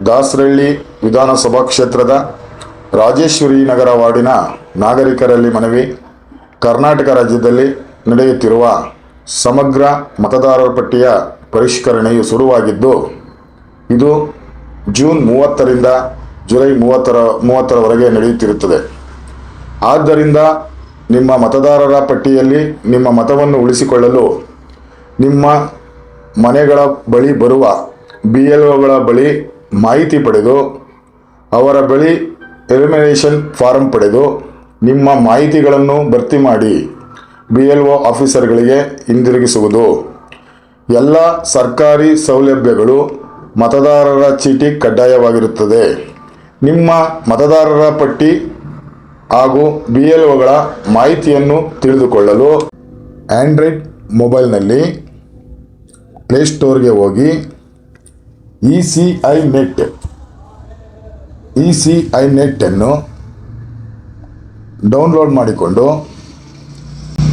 ದಾಸರಳ್ಳಿ ವಿಧಾನಸಭಾ ಕ್ಷೇತ್ರದ ರಾಜೇಶ್ವರಿ ನಗರ ವಾರ್ಡಿನ ನಾಗರಿಕರಲ್ಲಿ ಮನವಿ. ಕರ್ನಾಟಕ ರಾಜ್ಯದಲ್ಲಿ ನಡೆಯುತ್ತಿರುವ ಸಮಗ್ರ ಮತದಾರರ ಪಟ್ಟಿಯ ಪರಿಷ್ಕರಣೆಯು ಶುರುವಾಗಿದ್ದು, ಇದು ಜೂನ್ 30ರಿಂದ ಜುಲೈ 30ರವರೆಗೆ ನಡೆಯುತ್ತಿರುತ್ತದೆ. ಆದ್ದರಿಂದ ನಿಮ್ಮ ಮತದಾರರ ಪಟ್ಟಿಯಲ್ಲಿ ನಿಮ್ಮ ಮತವನ್ನು ಉಳಿಸಿಕೊಳ್ಳಲು ನಿಮ್ಮ ಮನೆಗಳ ಬಳಿ ಬರುವ BLOಗಳ ಬಳಿ ಮಾಹಿತಿ ಪಡೆದು, ಅವರ ಬಳಿ ಎಲಿಮಿನೇಷನ್ ಫಾರಂ ಪಡೆದು ನಿಮ್ಮ ಮಾಹಿತಿಗಳನ್ನು ಭರ್ತಿ ಮಾಡಿ BLO ಆಫೀಸರ್ಗಳಿಗೆ ಹಿಂದಿರುಗಿಸುವುದು. ಎಲ್ಲ ಸರ್ಕಾರಿ ಸೌಲಭ್ಯಗಳು ಮತದಾರರ ಚೀಟಿ ಕಡ್ಡಾಯವಾಗಿರುತ್ತದೆ. ನಿಮ್ಮ ಮತದಾರರ ಪಟ್ಟಿ ಹಾಗೂ BLOಗಳ ಮಾಹಿತಿಯನ್ನು ತಿಳಿದುಕೊಳ್ಳಲು ಆಂಡ್ರಾಯ್ಡ್ ಮೊಬೈಲ್ನಲ್ಲಿ ಪ್ಲೇಸ್ಟೋರ್ಗೆ ಹೋಗಿ ECI ನೆಟ್ ಅನ್ನು ಡೌನ್ಲೋಡ್ ಮಾಡಿಕೊಂಡು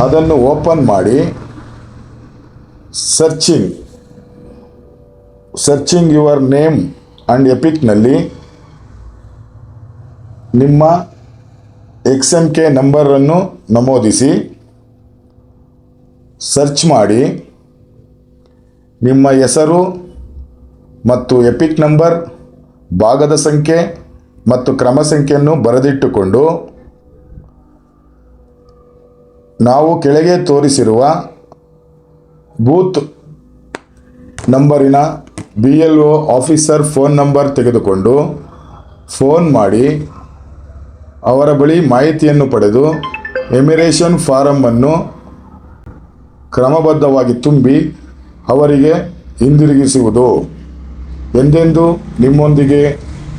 ಅದನ್ನು ಓಪನ್ ಮಾಡಿ ಸರ್ಚಿಂಗ್ ಯುವರ್ ನೇಮ್ ಆ್ಯಂಡ್ ಎಪಿಕ್ನಲ್ಲಿ ನಿಮ್ಮ XMK ನಂಬರನ್ನು ನಮೂದಿಸಿ ಸರ್ಚ್ ಮಾಡಿ ನಿಮ್ಮ ಹೆಸರು ಮತ್ತು ಎಪಿಕ್ ನಂಬರ್, ಭಾಗದ ಸಂಖ್ಯೆ ಮತ್ತು ಕ್ರಮ ಸಂಖ್ಯೆಯನ್ನು ಬರೆದಿಟ್ಟುಕೊಂಡು ನಾವು ಕೆಳಗೆ ತೋರಿಸಿರುವ ಬೂತ್ ನಂಬರಿನ BLO ಆಫೀಸರ್ ಫೋನ್ ನಂಬರ್ ತೆಗೆದುಕೊಂಡು ಫೋನ್ ಮಾಡಿ ಅವರ ಬಳಿ ಮಾಹಿತಿಯನ್ನು ಪಡೆದು ಎಮಿರೇಷನ್ ಫಾರಮನ್ನು ಕ್ರಮಬದ್ಧವಾಗಿ ತುಂಬಿ ಅವರಿಗೆ ಹಿಂದಿರುಗಿಸುವುದು. ಎಂದೆಂದೂ ನಿಮ್ಮೊಂದಿಗೆ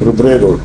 ರುದ್ರೇಗೌಡ.